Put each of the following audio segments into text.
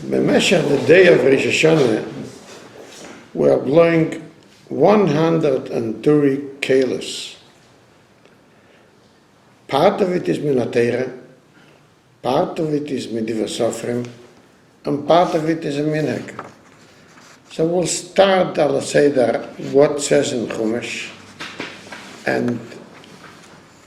במשך the day of Rosh Hashanah, we are blowing 130 kolot. Part of it is minhag, part of it is midoiraiso, and part of it is a minhag. So we'll start al Seder, what says in Chumash, and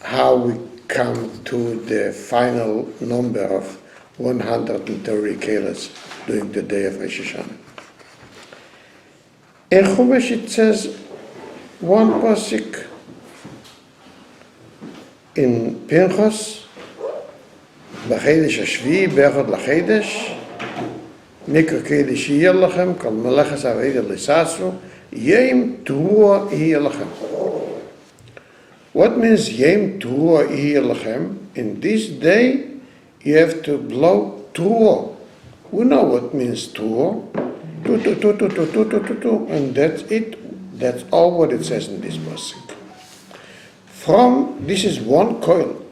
how we come to the final number of 130 kolot during the day of Rosh Hashanah. In Chumash it says one pasuk in Pinchas, בחידש השביעי, באחד לחדש, מקרא קודש יהיה לכם, כל מלאכת עבודה לששו, יום תרועה יהיה לכם. What means yom teruah yeh lechem? In this day, you have to blow teruah. We know what means teruah. And that's it. That's all what it says in this pasuk. This is one coil.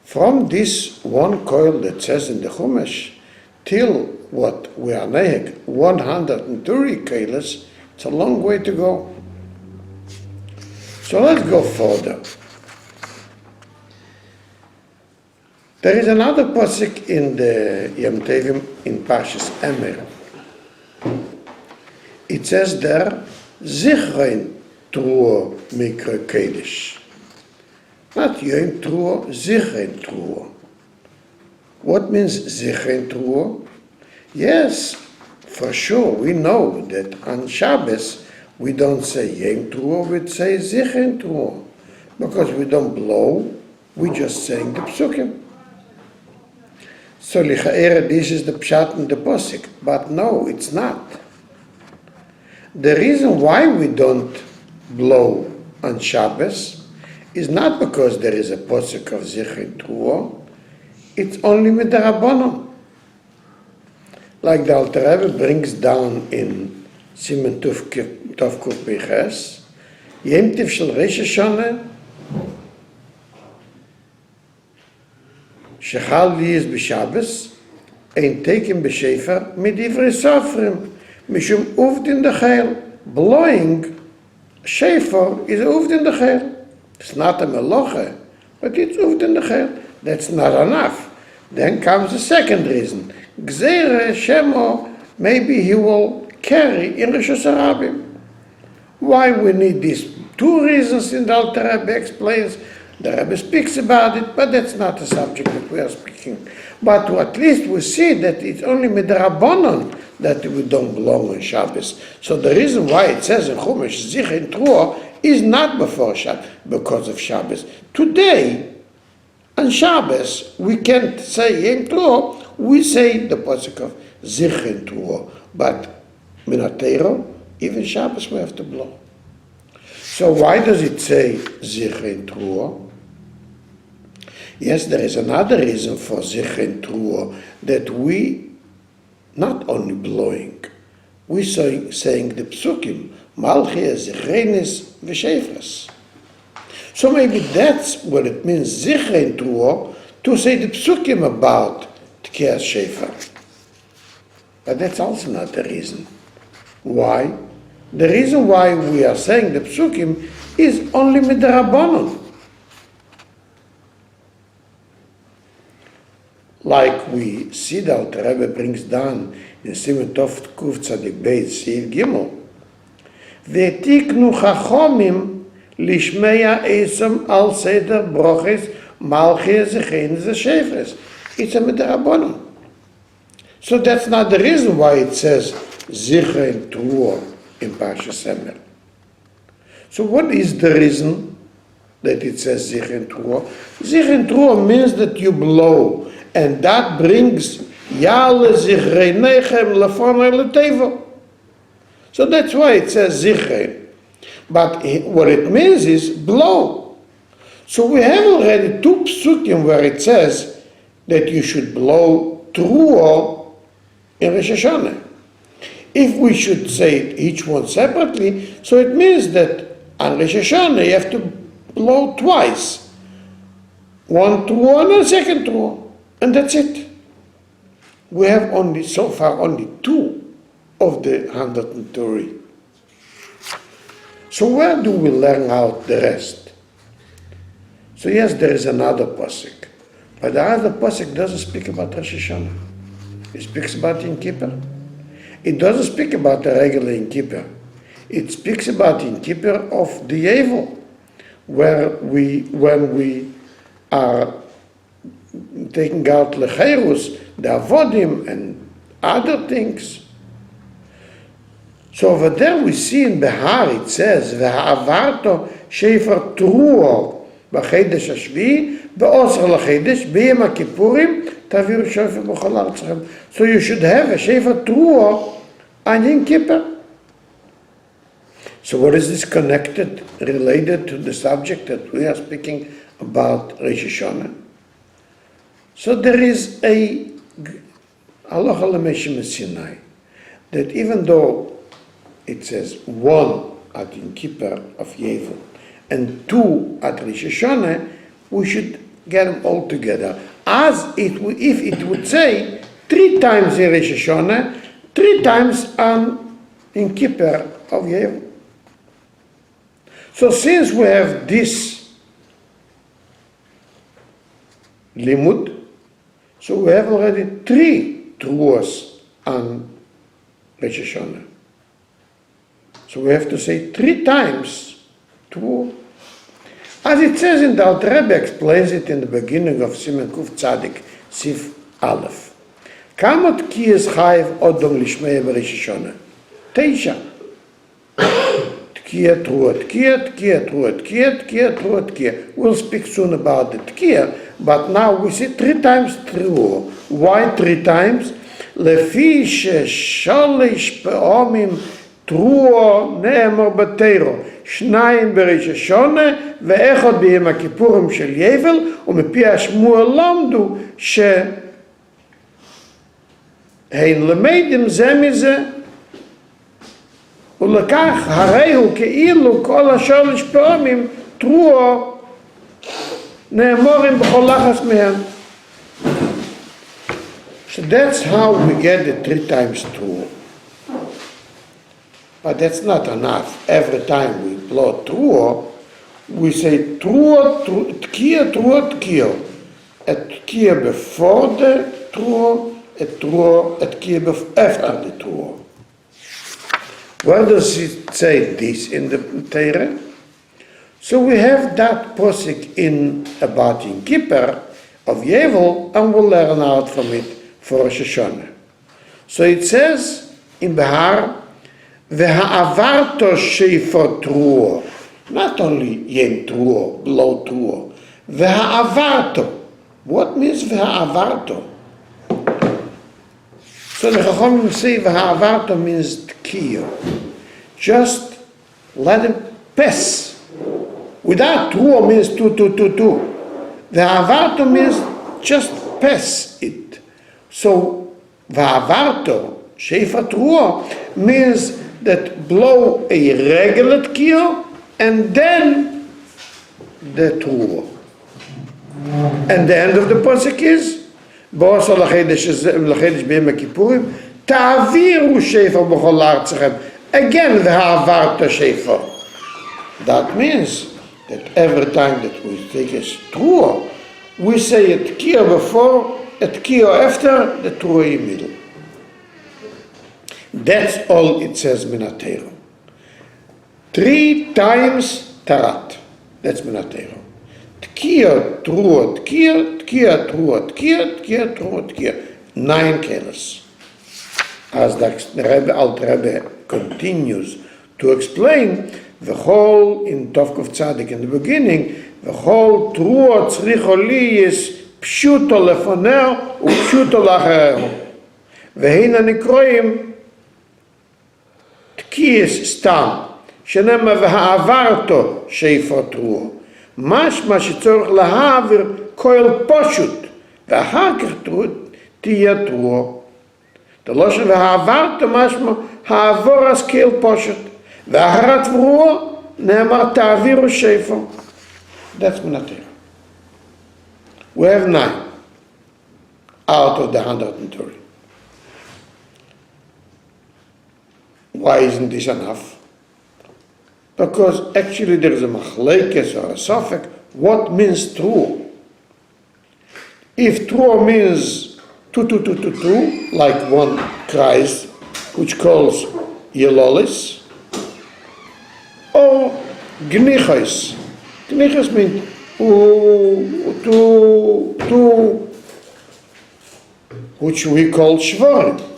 From this one coil that says in the Chumash, till what we are minhag, 130 kolot, it's a long way to go. So let's go further. There is another pasuk in the Yom Tovim in Parshas Emer. It says there, Zichrein Teruah Mikra Kodesh. Not Yom Teruah, Zichrein Teruah. What means Zichrein Teruah? Yes, for sure, we know that on Shabbos, we don't say Yom Teruah, we say Zichrein Teruah. Because we don't blow, we just saying the psukim. So lichaera, this is the pshat in the pasuk, but no, it's not. The reason why we don't blow on Shabbos is not because there is a pasuk of Zichrein Teruah, it's only midrabonon. Like the Alter Rebbe brings down in Siman Tov Kuf Beches, Yom Tov Shel Rosh Hashanah, Shechal Liyis B'Shabbos, Ein Teken B'Shofar, Midoiraiso, Mishum Uvd in the Chayil. Blowing Shofar is Uvd in the Chayil. It's not a meloche, but it's Uvd in the Chayil. That's not enough. Then comes the second reason. Gzeire Shemo, maybe he will carry in Rosh Hashanah. Why we need these two reasons in the Alter Rebbe explains. The Rebbe speaks about it, but that's not the subject that we are speaking. But at least we see that it's only midrabonon that we don't blow on Shabbos. So the reason why it says in Chumash, Zichrein Teruah, is not before Shabbos, because of Shabbos. Today, on Shabbos, we can't say Yom Teruah, we say the pasuk of Zichrein Teruah. But minhag, even Shabbos we have to blow. So why does it say Zichrein Teruah? Yes, there is another reason for Zichrein Teruah, that we not only blowing, we saying the psukim, Malchia, Zichreinis, V'Shefras. So maybe that's what it means, Zichrein Teruah, to say the psukim about Tkiyas Shofar. But that's also not the reason. Why? The reason why we are saying the psukim is only midrabonon. Like we see the Alter Rebbe brings down in Siman Tov Kuf Tzadik Beis Seif Gimel. V'tiknu chachomim lishmeya esam al seder broches malchia zechenes shefres. It's a midrabonon. So that's not the reason why it says Zichrein Teruah in Parshas Emer. So what is the reason that it says Zichrein Teruah? Zichrein Teruah means that you blow, and that brings Yale Zichreineichem Lefonei L'Teva. So that's why it says Zichrein. But what it means is blow. So we have already two psukim where it says that you should blow Teruah in Rosh Hashanah. If we should say it each one separately, so it means that on Rosh Hashanah you have to blow twice. One Teruah and a second Teruah. And that's it. we have only, so far, only 2 of the 130. So where do we learn out the rest? So yes, there is another pasuk, but the other pasuk doesn't speak about Rosh Hashanah. It speaks about Yom Kippur. It doesn't speak about the regular Yom Kippur. It speaks about Yom Kippur of the Yovel, when we are taking out lecherus, the avodim, and other things. So over there we see in Behar it says, "V'ha'avarto shefer truo b'chedesh hashvi be'osr l'chedesh b'yom ha'kippurim taviru shofar b'chol artzachem." So you should have a shefer truo on Yom Kippur. So what is this connected, related to the subject that we are speaking about, Rosh Hashanah? So there is a halacha l'meshem Sinai, that even though it says 1 at Yom Kippur of Yovel and 2 at Rosh Hashanah, we should get them all together. As if it would say 3 times in Rosh Hashanah, 3 times on Yom Kippur of Yovel. So since we have this limud, so we have already 3 truos on Rosh Hashanah. So we have to say 3 times truo. As it says in the Alter Rebbe explains it in the beginning of Siman Kuf Tzadik, Sif Aleph. Kamot kiyes chayiv odom lishmei b'Rosh Hashanah? 9. Tkiya, truo, tkiya, tkiya, truo, tkiya, tkiya, truo, tkiya. We'll speak soon about the tkiya, but now we see 3 times truo. Why 3 times? Lefi shesholish pe'omim truo ne'emor b'teiro. 2 בראש השונה ואחד ביום הכיפורים של יבל, ומפי השמואל למדו שהן למדים זה מזה, ולכך הרי הוא כאילו כל 3 פעמים טרועו נאמרים בכל לחץ מהם. So that's how we get the 3 times truo. But that's not enough. Every time we blow truo, we say truo, tkiya, truo, tkiya. A tkiya before the truo, a tkiya after the truo. Where does it say this in the Torah? So we have that posik in about Yom Kippur of Yovel, and we'll learn out from it for Rosh Hashanah. So it says in Behar, V'ha'avarto sheifo truo. Not only yen truo, blow truo. V'ha'avarto. What means v'ha'avarto? So the Chachamim say v'ha'avarto means tkiyo. Just let him pass. Without truo means tu. V'ha'avarto means just pass it. So v'ha'avarto sheifo truo means that blow a regular tkiyo and then the truo. And the end of the pasuk is Bo'asar l'chedesh b'yom ha'kippurim ta'aviru shofar b'chol artzachem. Again, v'ha'avarto shofar. That means that every time that we take a truo, we say a tkiyo before, a tkiyo after, the truo in the middle. That's all it says minatero. 3 times tarat. That's minatero. Tkiya, truo, tkiya, tkiya, truo, tkiya, tkiya, truo, tkiya. 9 kelas. As the Alter Rebbe continues to explain, the whole in Tovkov Tzadik in the beginning, the whole truo tzricho li is pshuto lefoneo upshuto lachereo. V'heina nikroim תקיס סתם, שנאמר והעברתו שיפר טרועו. משמע שצורך להעביר כל פשוט, ואחר כך תהיה טרועו. דלושן והעברתו משמע העבור אז כל פשוט, ואחר הטרועו נאמר תעבירו שיפר. That's minatero. We have 9 out of the 130. Why isn't this enough? Because actually there is a machlekes or a sofek. What means true? If true means two, like one cries, which calls yelolis, or gnichos. Gnichos means two, which we call shvorim.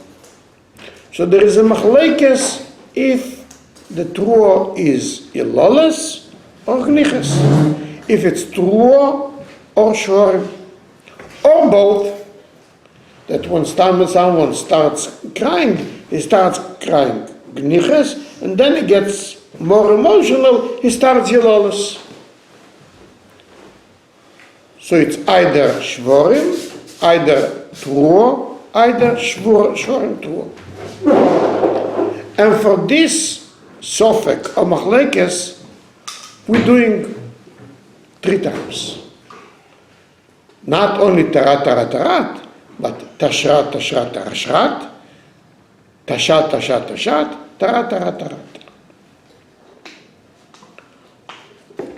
So there is a machlekes if the truah is yelolis or gnichos. If it's truah or shvorim, or both. That when someone starts crying, he starts crying gniches, and then he gets more emotional, he starts yelolis. So it's either shvorim, either truah, either shvorim truah. And for this sofek or machlekes, we're doing 3 times. Not only tarat, but tashrat, tashat, tarat.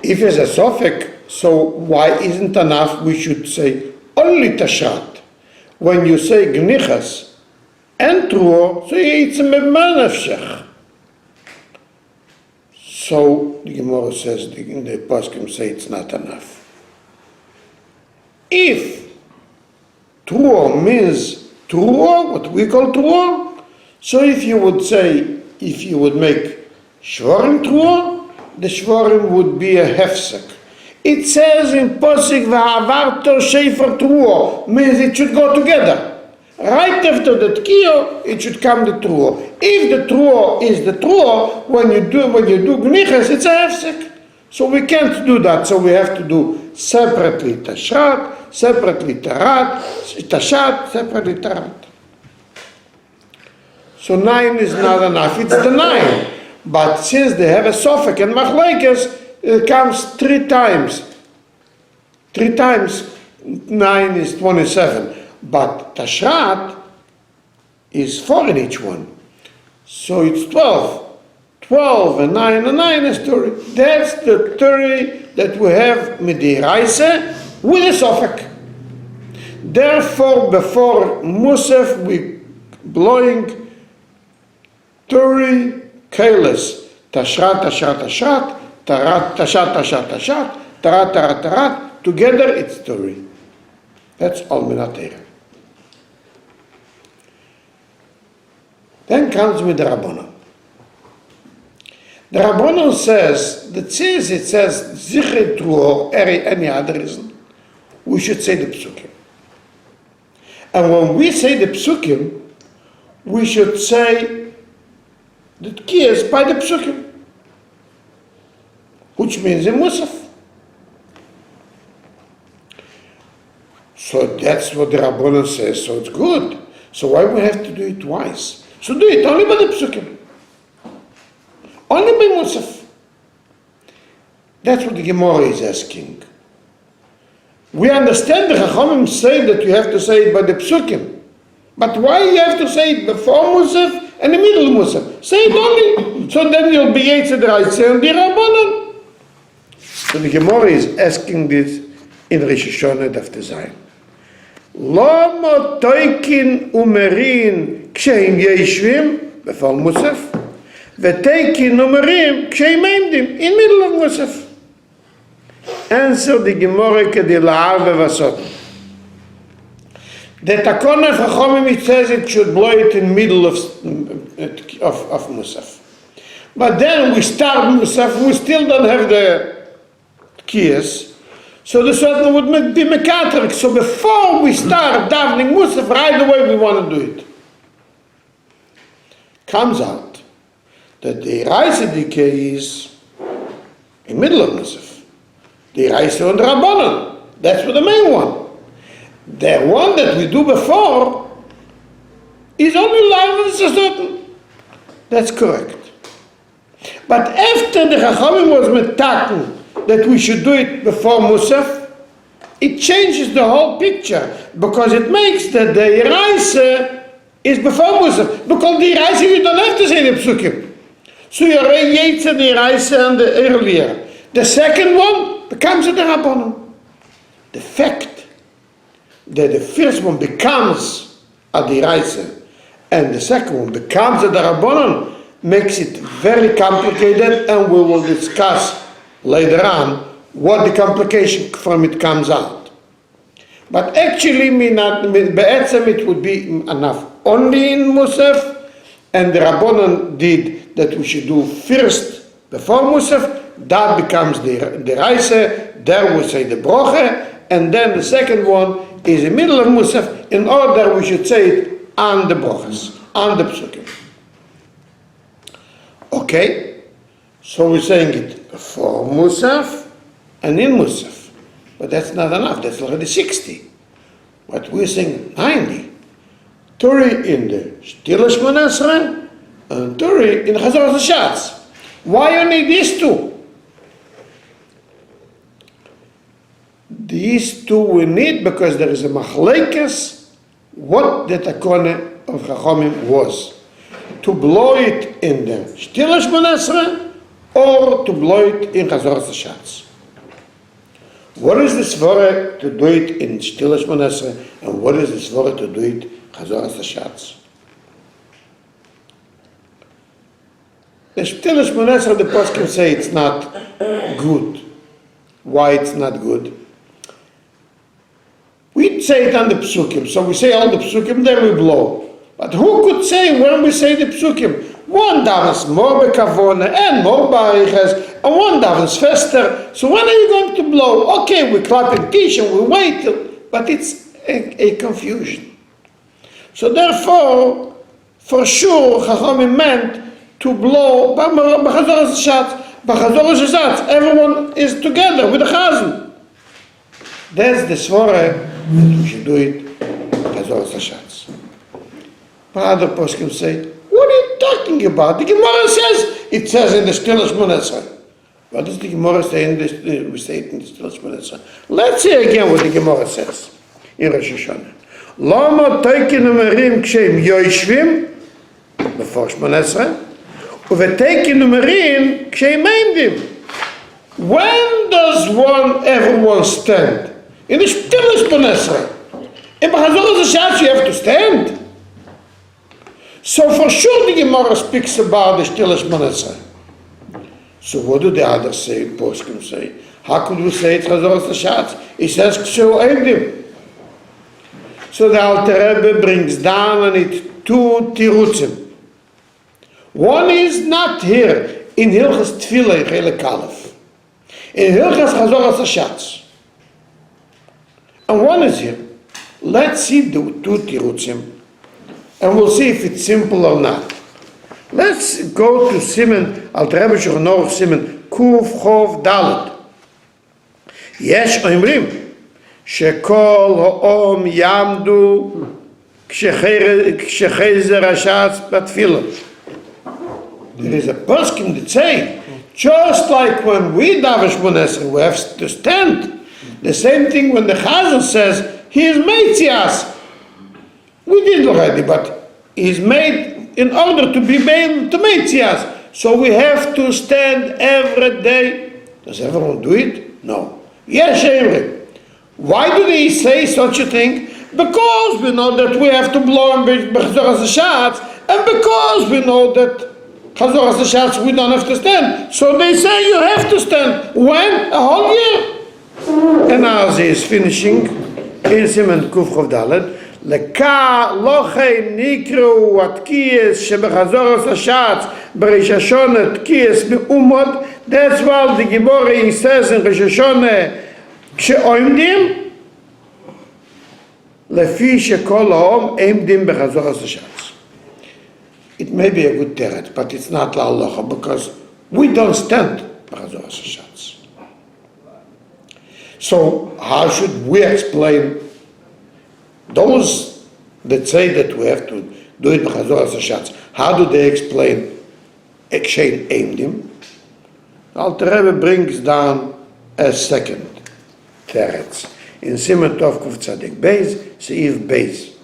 If it's a sofek, so why isn't enough? We should say only tashrat. When you say gnichas and truah, so it's a memanafshech. So the Gemara says, in the poskim say it's not enough. If truah means truah, what we call truah, so if you would make shvorim truah, the shvorim would be a hefsek. It says in posik v'havarto shofar truah, means it should go together. Right after the tkiyah, it should come the truah. If the truah is the truah, when you do gniches, it's a hefsek. So we can't do that. So we have to do separately tashrat, separately tarat, tashat, separately tarat. So 9 is not enough. It's the 9. But since they have a sofek and machlekes, it comes 3 times. 3 times 9 is 27. But tashrat is 4 in each one. So it's 12. 12 and 9 is 30. That's the 30 that we have Midoiraiso with a sofek. Therefore, before Musaf, we blowing 30 keles. Tashrat, tarat, tashat, tarat. Together it's 30. That's all minatera. Then comes midrabonon. The Rabbanon says that since it says zichet truah or any other reason, we should say the psukim. And when we say the psukim, we should say the tkiyas by the psukim, which means in musaf. So that's what the Rabbanon says, so it's good. So why we have to do it twice? So do it only by the psukim. Only by Musaf. That's what the Gemara is asking. We understand the Chachamim say that you have to say it by the Psukim. But why you have to say it before Musaf and the middle Musaf? Say it only. So then you'll be Midoiraiso and the Rabbanon. So the Gemara is asking this in Rosh Hashanah Daf Zayin. Lama toikin umerin ksheim yeshvim before Musaf. V'teikin numerim ksheim emdim in middle of Musaf. Answer the Gemara kedila'ar v'vasot. The Takona Chachamim, it says it should blow it in middle of Musaf. But then we start Musaf, we still don't have the kiyas. So the Sotna would be mekatrik. So before we start davening Musaf, right away we want to do it. Comes out that the Midoiraiso decay is in middle of Musaf. The Midoiraiso and Rabbanon. That's for the main one. The one that we do before is only live and certain. That's correct. But after the Chachamim was metaken that we should do it before Musaf, it changes the whole picture because it makes that the Midoiraiso is before Musaf, because the Reise you don't have to say the Psukim. So you already Yates and the Reise and the earlier. The second one becomes a Rabbanon. The fact that the first one becomes a Reise and the second one becomes a Rabbanon makes it very complicated, and we will discuss later on what the complication from it comes out. But actually, it would be enough only in Musaf, and the Rabbanon did that we should do first before Musaf. That becomes the Reise, there we say the Broche, and then the second one is in the middle of Musaf, in order we should say it on the Broches, on the Psukim. Okay, so we're saying it before Musaf and in Musaf, but that's not enough, that's already 60. But we're saying 90. 30 in the Stille Shmona Esrei and 30 in the Chazor HaShatz. Why only these two? These two we need because there is a machlekes what the takone of Chachamim was. To blow it in the Stille Shmona Esrei or to blow it in Chazor HaShatz. What is the svara to do it in Stille Shmona Esrei and what is the svara to do it Chazor HaShatz? The Stille Shmona Esrei, the poskim say it's not good. Why it's not good? We say it on the psukim, so we say all the psukim, then we blow. But who could say when we say the psukim? One davens more bekavone and more bariches, and one davens faster. So when are you going to blow? Okay, we clap in Kish and we wait, but it's a confusion. So therefore, for sure, Chachamim meant to blow b'chazor HaShatz. Everyone is together with the chazan. That's the svara that we should do it b'chazor HaShatz. But other poskim say, what are you talking about? The Gemara says, it says in the Stille Shmona Esrei. What does the Gemara say in the, we say it in the Stille Shmona Esrei? Let's see again what the Gemara says in Rosh Hashanah. Lama teikin numerim kshem yoishvim before Shmona Esrei uveteikin numerim kshem eimdim. When does everyone stand? In the Stille Shmona Esrei. In b'chazor HaShatz you have to stand. So for sure the Gemara speaks about the Stille Shmona Esrei. So what do the others say, poskim say? How could we say it Chazor HaShatz? He says Kshu Eidim. So the Alter Rebbe brings down on it two tirutzim. One is not here in Hilchas Tefillah in Chelek Aleph. In Hilchas Chazor HaShatz. And one is here. Let's see the two tirutzim. And we'll see if it's simple or not. Let's go to Siman, Alter Rebbe Shulchan Aruch Siman, Kuf Chov Dalet. Yesh Oimrim, Shekol Ha'om Yamdu Kshechezer HaShatz Batfilah. There is a poskim that say, just like when we daven Shmona Esrei, we have to stand. The same thing when the Chazan says, he is Meitzias. We did already, but he's made in order to be made to Meitzias. So we have to stand every day. Does everyone do it? No. Yes, every. Why do they say such a thing? Because we know that we have to blow in Chazor HaShatz, and because we know that Chazor HaShatz we don't have to stand. So they say you have to stand. When? A whole year. And as he is finishing, in Siman Kuf Chov Dalet, Leka lochei nikru atkiyes shebechazor HaShatz b'Rosh Hashanah tkiyes me'umot. That's why the Gemara says in Rosh Hashanah kshe'oimdim lefi shekol ha'om eimdim b'chazor HaShatz. It may be a good teret, but it's not la'alacha because we don't stand b'chazor HaShatz. So how should we explain those that say that we have to do it b'chazor HaShatz? How do they explain Kshein Eimdim? Alter Rebbe brings down a second teretz in Siman Tov Kuf Tzadik Beis Seif Beis.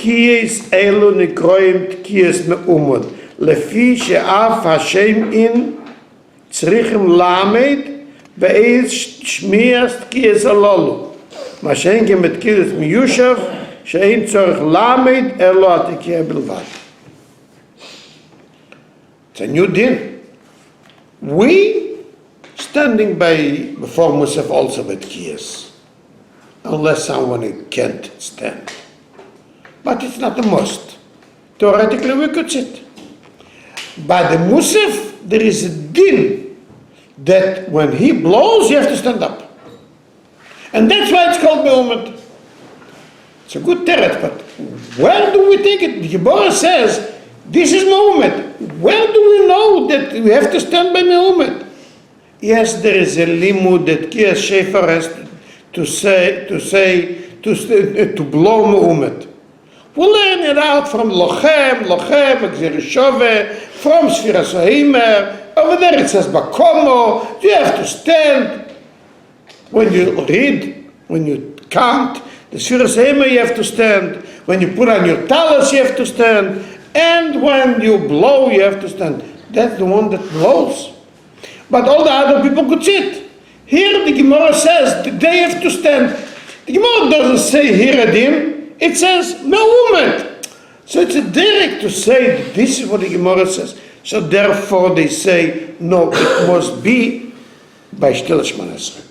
Tkiyes elu nikroim tkiyes me'umod. Lefi she'af Hashem in tzrichim lamed ve'ez shmias tkiyes alolu. Mashenke met tkiyes miyushav she'in tzorich lamed elu atikiyah bilvad. It's a new din. We standing before Musaf also with kiyas, unless someone can't stand. But it's not a must. Theoretically we could sit. By the Musaf, there is a din that when he blows, you have to stand up. And that's why it's called Me'umet. It's a good teret, but where do we take it? The Gemara says, this is Me'umet. Where do we know that we have to stand by Me'umet? Yes, there is a limud that Kiyas Shofar has to blow Me'umet. We learn it out from Lochem, Gzirishove, from Sfiras Ha'imer. Over there it says Bakomo. You have to stand. When you read, when you count, the Sfiras Ha'imer you have to stand. When you put on your talis you have to stand. And when you blow you have to stand. That's the one that blows. But all the other people could sit. Here the Gemara says that they have to stand. The Gemara doesn't say here Adin. It says Me'umet. So it's a direct to say that this is what the Gemara says. So therefore they say, no, it must be by Shtil Shemona Esrei.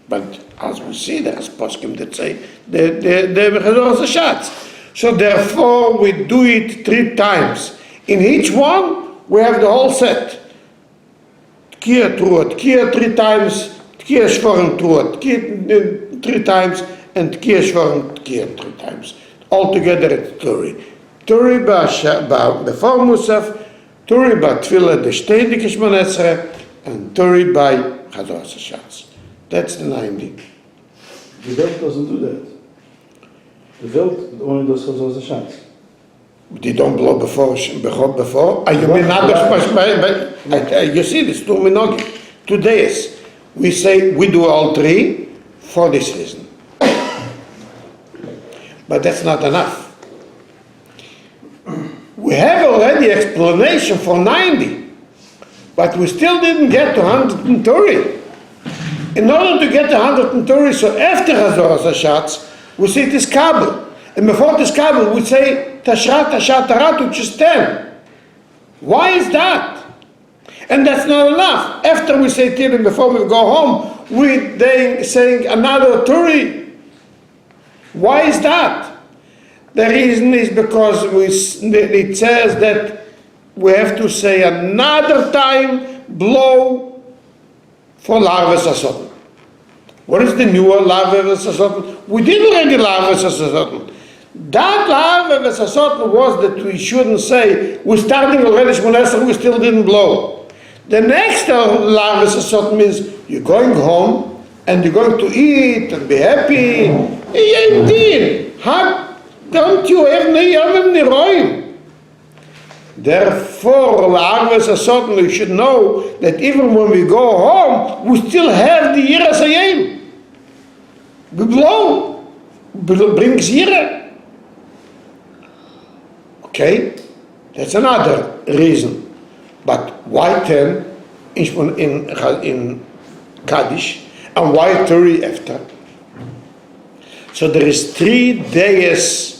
But as we see, there's poskim that say the shots. So therefore we do it 3 times. In each one we have the whole set. Tkiyah truot, tkiyah 3 times, tkiyah shvorim truot, tkiyah 3 times, and tkiyah shvorim tkiyah 3 times. Altogether it's Turi. Turi before Musaf, Turi by Tfilah the Shteidik Shemona Esrei, and Turi by Chazoras HaShatz. That's the 90. The Welt doesn't do that. The Welt only does Chazoras HaShatz. They don't blow before. You mean not you see this 2 minhag, 2 days. We say we do all 3 for this reason. But that's not enough. We have already explanation for 90, but we still didn't get to 130. In order to get to 130, so after Chazoras HaShatz, we say this kabel. And before this kabel, we say Tashrat, Tashat, Tarat, which is 10. Why is that? And that's not enough. After we say Tilim, before we go home, they saying another Turi. Why is that? The reason is because it says that we have to say another time blow for Larvas HaSotan. What is the newer Larvas HaSotan? We did already Larvas HaSotan. That Larvas HaSotan was that we shouldn't say we're starting already Shemona Esrei, we still didn't blow. The next Larvas HaSotan means you're going home and you're going to eat and be happy. Indeed, don't you have Neyamim Niroim? Therefore, Larvas HaSotan, you should know that even when we go home, we still have the Yiras Hayim. We blow, brings Yira. Okay, that's another reason. But why 10 in Kaddish and why 30 after? So there is 3 days.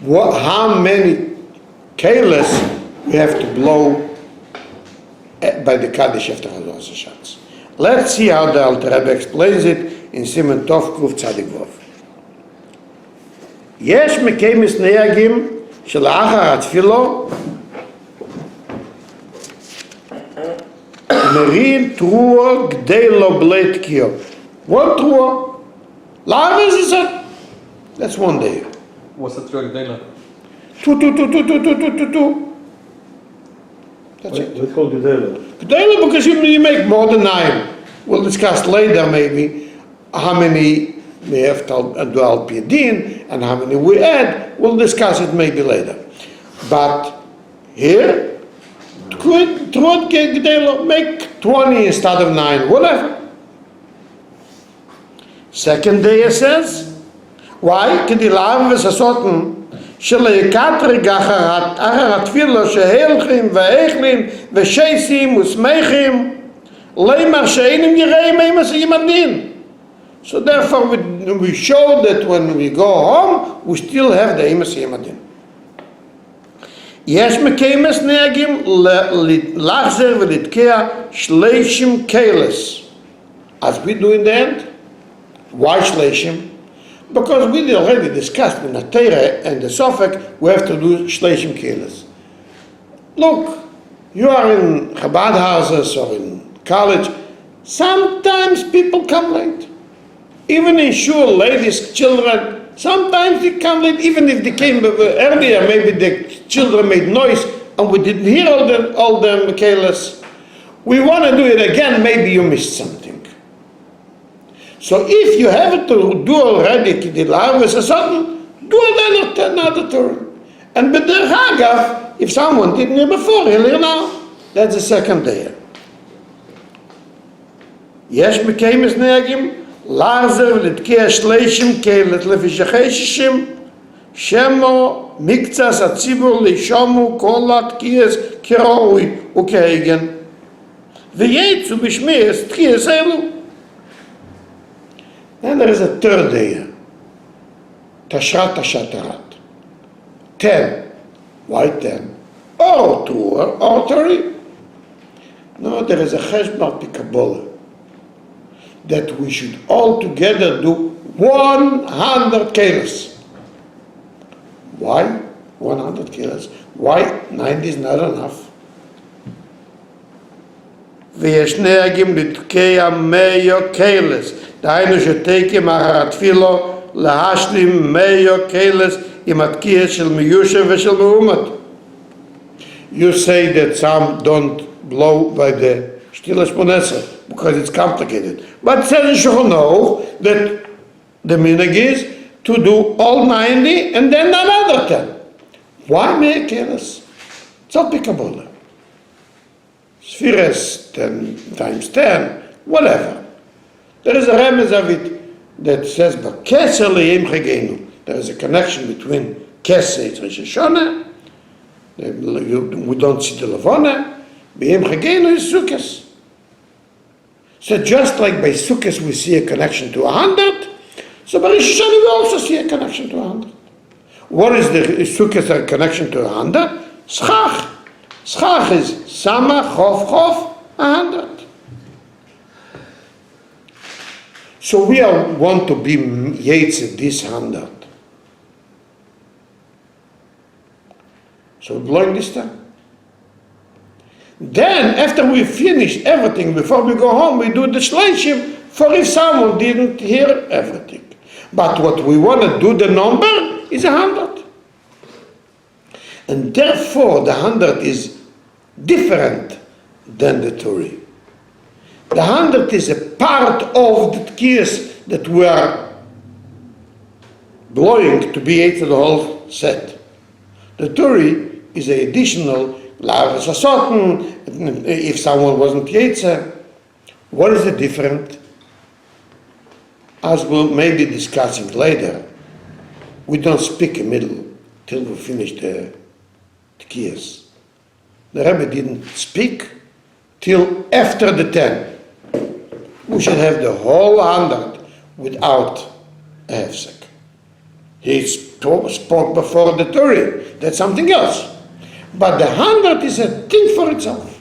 How many keles we have to blow by the Kaddish after Chazoras HaShatz? Let's see how the Alter Rebbe explains it in Siman Tov Kuf Tzadik Vov. Yesh mekeimis neyagim שלאחר התפילו מרים תרועה כדי לא בלי תקיעו. One תרועה. למה is it? That's 1 day. What's the tרועה כדי לה? 2. That's it. It's called Gedela. Gedela because you make more than 9. We'll discuss later maybe how many we have to do al piyadin and how many we add. We'll discuss it maybe later. But here, make 20 instead of 9, whatever. Second day it says, Why? כי דילאב וססותן של יקטרי אחר התפילו שהלכים והאכלים ושייסים ושמחים לימר שאינם יראים אימס ימדין. So therefore we show that when we go home we still have the אימס ימדין. יש מקיימס נהגים להחזר ולתקע 30 קלס. As we do in the end. Why 30? Because we already discussed in the Torah and the Sofek, we have to do 30 kilos. Look, you are in Chabad houses or in college, sometimes people come late. Even in shul, ladies, children, sometimes they come late, even if they came earlier, maybe the children made noise and we didn't hear all the kilos. We want to do it again, maybe you missed something. So if you have to do already Kiddilah with a sudden, do another Torah. And b'derech, if someone didn't hear before, he'll hear now. That's the second day. יש מקיימס נהגים, להחזר ולתקיע 30 קהלת לפי שחשישים, שמו מקצת הציבור לישומו כל התקיעס כראוי וכהגן, ויצאו בשמיעס תקיעס אלו. Then there is a third day. Tashrat Tashatarat. 10. Why 10? Or 2 or 3. No, there is a Cheshbon Pikabole. That we should all together do 100 kilos. Why 100 kilos? Why 90 is not enough? ויש נהגים לתקע 100 קלס. דהיינו שתקים אחר התפילו להשלים 100 קלס עם התקיע של מיושב ושל מאומת. You say that some don't blow by the Shtila Shmoneser because it's complicated. But it says in Shulchan Aruch that the minhag is to do all 90 and then another 10. Why 100 קלס? It's all Pikabole. Spheres 10 times 10, whatever. There is a remez of it that says, there is a connection between Keser and Rosh Hashanah. We don't see the Levona. B'yem Chagenu is Sukkot. So just like by Sukkot we see a connection to 100, so by Rosh Hashanah we also see a connection to 100. What is the Sukkot connection to 100? Schach. Schach is Sama, Chof, 100. So we want to be Yetze this 100. So we're blowing this time. Then, after we finish everything, before we go home, we do the Shleishim for if someone didn't hear everything. But what we want to do, the number, is 100. And therefore, the 100 is different than the Torah. The 100 is a part of the tkiyas that we are blowing to be ate to the whole set. The Torah is an additional if someone wasn't Yetzer. What is the difference? As we'll maybe discussing later, we don't speak in middle till we finish the tkiyas. The Rebbe didn't speak till after the 10. We should have the whole 100 without a hefsek. He spoke before the Torah. That's something else. But the 100 is a thing for itself.